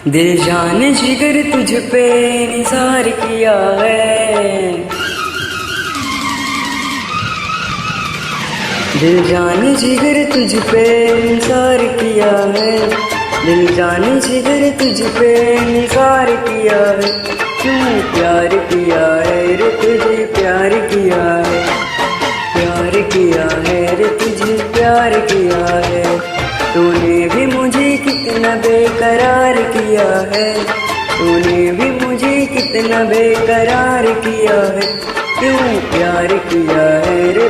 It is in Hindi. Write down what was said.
दिल जान जिगर तुझ पे निसार किया है, दिल जान जिगर तुझ पे निसार किया है, दिल जान जिगर तुझ पे निसार किया है। क्यों प्यार किया है रे तुझे प्यार किया है, प्यार किया है रे तुझे प्यार किया है। तूने भी मुझे कितना बेकरार किया है, तूने भी मुझे कितना बेकरार किया है। क्यों प्यार किया है रे